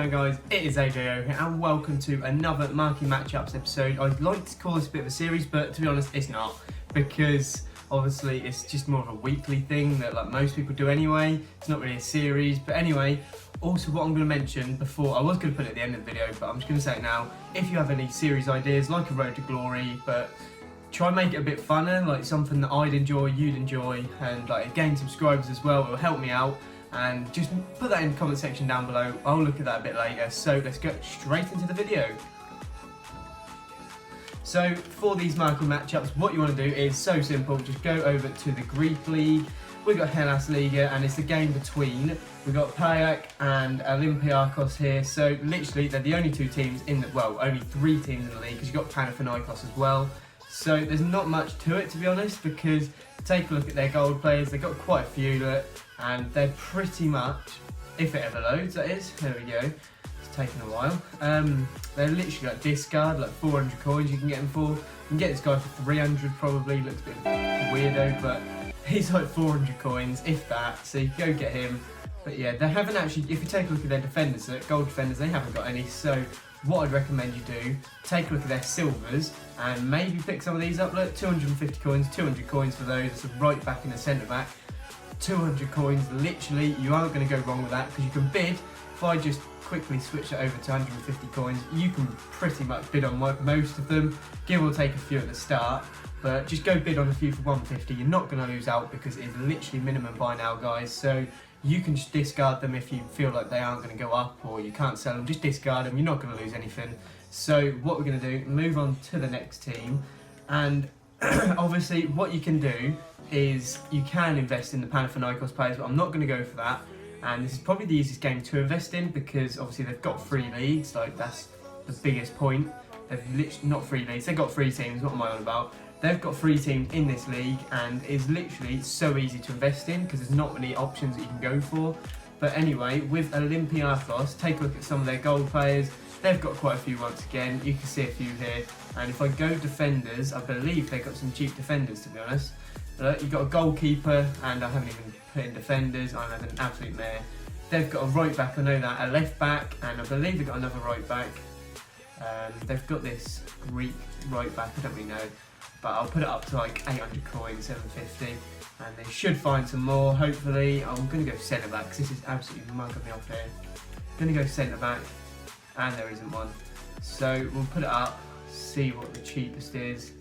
going, guys? It is AJO here and welcome to another Marquee Matchups episode. I'd like to call this a bit of a series, but to be honest it's not, because obviously it's just more of a weekly thing that like most people do anyway. It's not really a series, but anyway, also what I'm going to mention before, I was going to put it at the end of the video, but I'm just going to say it now. If you have any series ideas like a Road to Glory, but try and make it a bit funner, like something that I'd enjoy, you'd enjoy, and like gain subscribers as well, it'll help me out. And just put that in the comment section down below. I'll look at that a bit later. So let's get straight into the video. So for these Marquee matchups, what you want to do is so simple. Just go over to the Greek League. We've got Hellas Liga, and it's the game between. We've got Payak and Olympiakos here. So literally, they're the only two teams in the, well, only three teams in the league, because you've got Panathinaikos as well. So there's not much to it, to be honest, because take a look at their gold players. They've got quite a few, look, and they're pretty much, if it ever loads, that is, there we go. It's taken a while. They're literally like discard, like 400 coins you can get them for. You can get this guy for 300 probably, looks a bit weirdo, but he's like 400 coins, if that, so you can go get him. But yeah, they haven't actually, if you take a look at their defenders, gold defenders, they haven't got any, so what I'd recommend you do, take a look at their silvers and maybe pick some of these up. Look, 250 coins, 200 coins for those. It's a right back and a centre back. 200 coins, literally, you aren't going to go wrong with that, because you can bid. If I just quickly switch it over to 150 coins, you can pretty much bid on most of them, give or take a few at the start, but just go bid on a few for 150. You're not going to lose out, because it's literally minimum buy now, guys. So you can just discard them if you feel like they aren't going to go up or you can't sell them. Just discard them, you're not going to lose anything. So what we're going to do, move on to the next team, and obviously what you can do is you can invest in the Panathinaikos players, but I'm not going to go for that. And this is probably the easiest game to invest in, because obviously they've got 3 leagues, like that's the biggest point. They've literally, not 3 leagues, they've got 3 teams, what am I on about? They've got 3 teams in this league, and it's literally so easy to invest in because there's not many options that you can go for. But anyway, with Olympiakos, take a look at some of their gold players. They've got quite a few once again. You can see a few here. And if I go defenders, I believe they've got some cheap defenders, to be honest. You've got a goalkeeper, and I haven't even put in defenders. I'm having an absolute mare. They've got a right back, I know that, a left back, and I believe they've got another right back. They've got this Greek right back, I don't really know, but I'll put it up to like 800 coins, 750, and they should find some more, hopefully. I'm going to go centre back, because this is absolutely mugging me off here. I'm going to go centre back, and there isn't one. So we'll put it up, see what the cheapest is.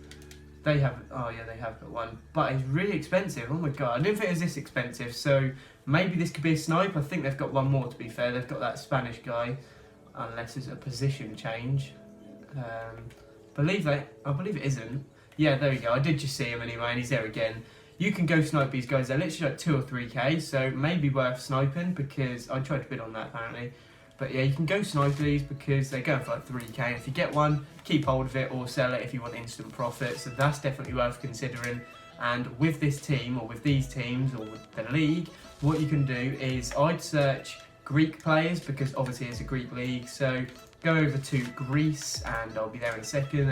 They have, oh yeah, they have got one, but it's really expensive. Oh my god, I didn't think it was this expensive. So maybe this could be a snipe. I think they've got one more, to be fair. They've got that Spanish guy, unless it's a position change. I believe it isn't. Yeah, there we go. I did just see him anyway, and he's there again. You can go snipe these guys. They're literally like 2 or 3k, so maybe worth sniping, because I tried to bid on that apparently. But yeah, you can go snipe these because they're going for like 3k. And if you get one, keep hold of it or sell it if you want instant profit. So that's definitely worth considering. And with this team, or with these teams, or with the league, what you can do is I'd search Greek players, because obviously it's a Greek league. So go over to Greece, and I'll be there in a second.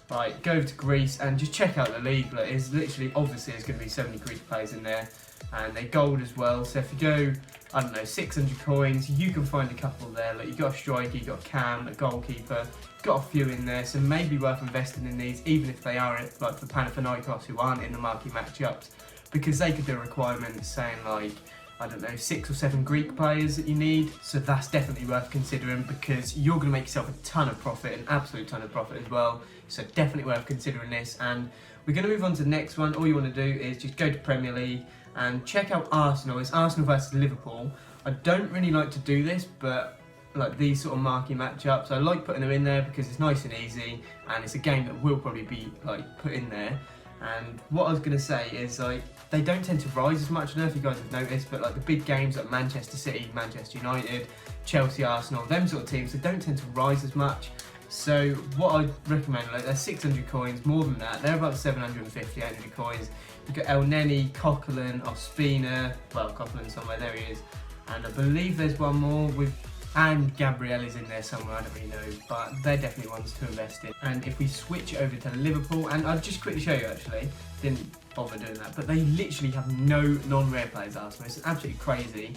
Right, go over to Greece and just check out the league. Like, it's literally, obviously there's going to be so many Greek players in there, and they're gold as well. So if you go, I don't know, 600 coins, you can find a couple there. Like, you've got a striker, you've got a cam, a goalkeeper, got a few in there, so maybe worth investing in these, even if they are like for Panathinaikos, who aren't in the Marquee matchups, because they could do requirements saying like, I don't know, 6 or 7 Greek players that you need. So that's definitely worth considering, because you're going to make yourself a ton of profit, an absolute ton of profit as well. So definitely worth considering this. And we're going to move on to the next one. All you want to do is just go to Premier League and check out Arsenal. It's Arsenal versus Liverpool. I don't really like to do this, but like these sort of Marquee matchups, I like putting them in there because it's nice and easy, and it's a game that will probably be like put in there. And what I was going to say is, like, they don't tend to rise as much. I don't know if you guys have noticed, but like the big games like Manchester City, Manchester United, Chelsea, Arsenal, them sort of teams, they don't tend to rise as much. So what I recommend, like, they're 600 coins, more than that. They're about 750, 800 coins. You've got El Neni, Coquelin, Ospina, well, Coquelin's somewhere, there he is. And I believe there's one more with, and Gabriel is in there somewhere, I don't really know, but they're definitely ones to invest in. And if we switch over to Liverpool, and I'll just quickly show you actually, didn't bother doing that, but they literally have no non-rare players, Arsenal. It's absolutely crazy.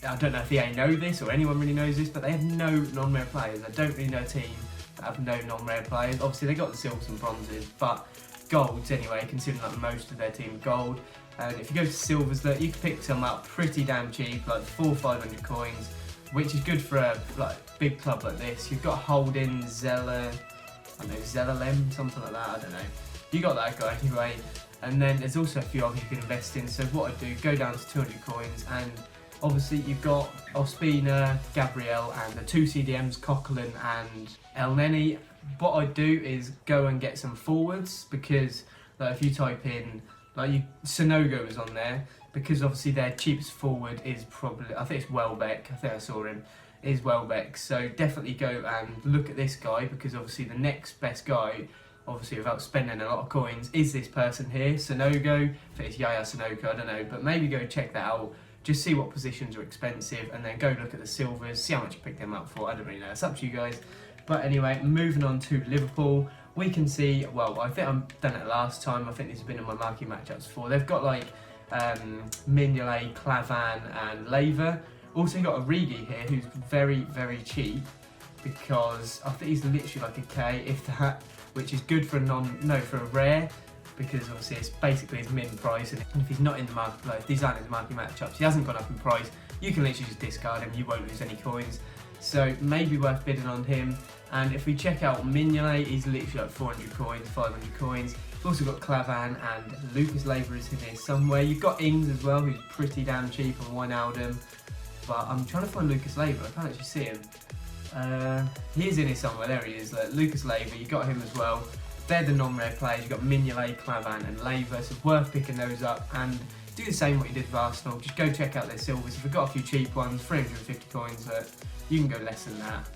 I don't know if EA know this or anyone really knows this, but they have no non-rare players. I don't really know a team that have no non-rare players. Obviously they got the silvers and bronzes, but golds anyway, considering like most of their team are gold. And if you go to silvers, look, you can pick some up pretty damn cheap, like 400 or 500 coins, which is good for a big club like this. You've got Holding, Zeller, I don't know, Zellalem, something like that, I don't know. You got that guy anyway. And then there's also a few others you can invest in. So what I do, go down to 200 coins, and obviously you've got Ospina, Gabriel, and the 2 CDMs, Coquelin and El Neni. What I do is go and get some forwards, because like, if you type in, Sonogo is on there, because obviously their cheapest forward is probably, I think it's Welbeck, I think I saw him, is Welbeck. So definitely go and look at this guy, because obviously the next best guy, obviously without spending a lot of coins, is this person here, Sonogo. I think it's Yaya Sonogo, I don't know, but maybe go check that out. Just see what positions are expensive, and then go look at the silvers, see how much you pick them up for. I don't really know, it's up to you guys. But anyway, moving on to Liverpool, we can see, well, I think I've done it last time, I think this has been in my marquee matchups before. They've got like Mignolet, Clavan and Laver. Also got Origi here, who's very, very cheap, because I think he's literally like a K, if that, which is good for a for a rare, because obviously it's basically his min price, and if he's not in the marketplace, these aren't his marquee matchups, he hasn't gone up in price, you can literally just discard him, you won't lose any coins. So maybe worth bidding on him. And if we check out Mignolet, he's literally like 400 coins, 500 coins. We've also got Clavan, and Lucas Leiva is in here somewhere. You've got Ings as well, who's pretty damn cheap on Wijnaldum. But I'm trying to find Lucas Leiva, I can't actually see him. He is in here somewhere, there he is, Lucas Leiva, you got him as well. They're the non-rare players, you've got Mignolet, Clavan and Leiva, so it's worth picking those up. And do the same what you did with Arsenal, just go check out their silvers. If we've got a few cheap ones, 350 coins, you can go less than that.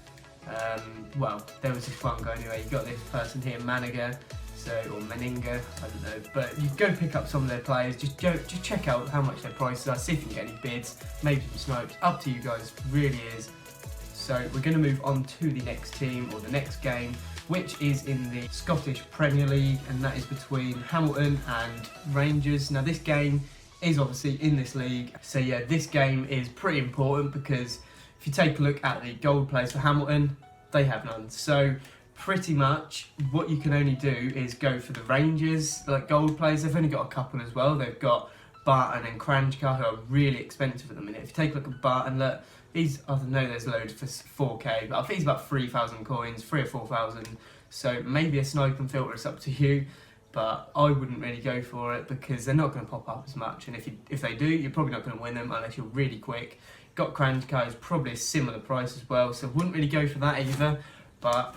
Well, there was this one guy anyway, you got this person here, Maniga, or Meninga, I don't know, but you go pick up some of their players, just check out how much their prices are, see if you can get any bids, maybe some snipes, up to you guys, really is. So we're going to move on to the next team, or the next game, which is in the Scottish Premier League, and that is between Hamilton and Rangers. Now this game is obviously in this league, so yeah, this game is pretty important, because if you take a look at the gold players for Hamilton, they have none. So pretty much what you can only do is go for the Rangers, like gold players. They've only got a couple as well. They've got Barton and Kranjčar, who are really expensive at the minute. If you take a look at Barton, look, he's, I don't know, there's loads for 4k, but I think he's about 3,000 coins, 3,000 or 4,000. So maybe a snipe and filter, it's up to you. But I wouldn't really go for it, because they're not going to pop up as much. And if they do, you're probably not going to win them unless you're really quick. Got Kranjčar, is probably a similar price as well, so wouldn't really go for that either. But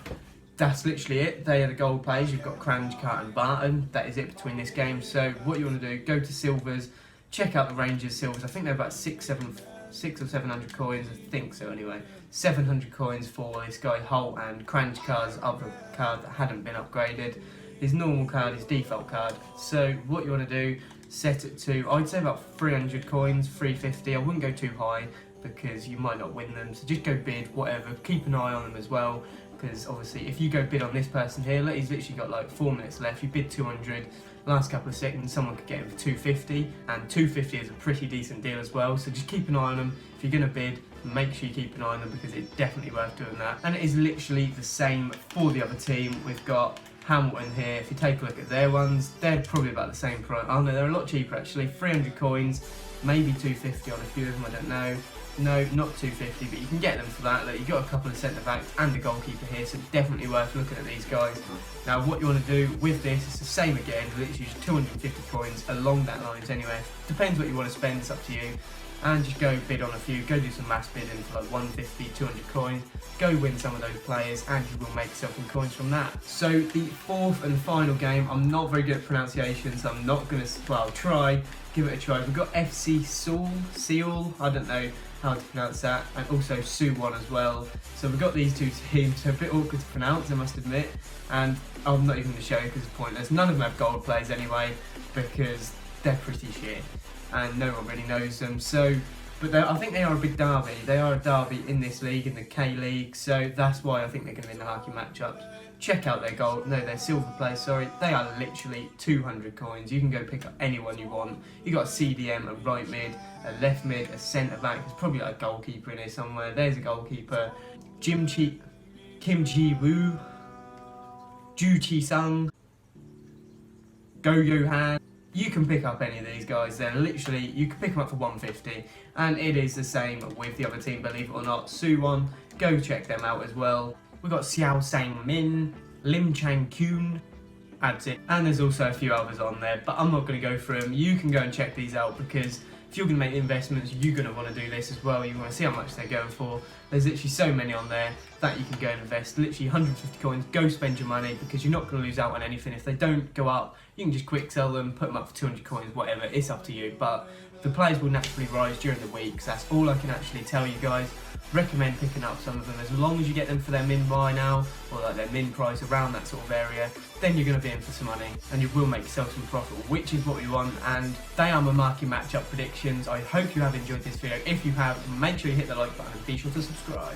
that's literally it. They are the gold players. You've got Kranjčar and Barton. That is it between this game. So what you want to do, go to silvers, check out the Rangers silvers. I think they're about 600 or 700 coins. I think so anyway. 700 coins for this guy Holt, and Kranjčar's other card that hadn't been upgraded. His normal card, his default card. So what you want to do, set it to, I'd say about 300 coins, 350. I wouldn't go too high, because you might not win them. So just go bid, whatever. Keep an eye on them as well, because obviously if you go bid on this person here, look, he's literally got like 4 minutes left. You bid 200, last couple of seconds someone could get him for 250, and 250 is a pretty decent deal as well. So just keep an eye on them. If you're going to bid, make sure you keep an eye on them, because it's definitely worth doing that. And it is literally the same for the other team. We've got Hamilton here. If you take a look at their ones, they're probably about the same price. Oh no, they're a lot cheaper actually. 300 coins, maybe 250 on a few of them, I don't know. No, not 250, but you can get them for that. Look, you've got a couple of centre backs and a goalkeeper here, so definitely worth looking at these guys. Now, what you want to do with this is the same again, literally just 250 coins along that lines anyway. Depends what you want to spend, it's up to you. And just go bid on a few, go do some mass bidding for like 150, 200 coins, go win some of those players, and you will make yourself some coins from that. So the fourth and final game, I'm not very good at pronunciation, so I'm not going to, well, try, give it a try. We've got FC Seoul, I don't know how to pronounce that, and also Suwon as well. So we've got these two teams, so a bit awkward to pronounce, I must admit, and I'm not even going to show you because it's pointless. None of them have gold players anyway, because they're pretty shit, and no one really knows them. So, but I think they are a big derby. They are a derby in this league, in the K League, so that's why I think they're going to be in the marquee matchups. check out their gold, no, their silver players, sorry. They are literally 200 coins. You can go pick up anyone you want. You got a CDM, a right mid, a left mid, a centre back. There's probably like a goalkeeper in here somewhere. There's a goalkeeper. Kim Ji-woo, Ju Chi-sung, Go Johan. You can pick up any of these guys. They're literally, you can pick them up for 150, and it is the same with the other team, believe it or not. Suwon, go check them out as well. We've got Xiao Sang Min, Lim Chang Kyun, that's it. And there's also a few others on there, but I'm not going to go through them. You can go and check these out, because if you're going to make investments, you're going to want to do this as well. You want to see how much they're going for. There's literally so many on there that you can go and invest. Literally 150 coins, go spend your money, because you're not going to lose out on anything. If they don't go up, you can just quick sell them, put them up for 200 coins, whatever. It's up to you. But the players will naturally rise during the week, so that's all I can actually tell you guys. Recommend picking up some of them. As long as you get them for their min buy now, or like their min price around that sort of area, then you're going to be in for some money, and you will make yourself some profit, which is what we want. And they are my Marquee matchup predictions. I hope you have enjoyed this video. If you have, make sure you hit the like button and be sure to subscribe.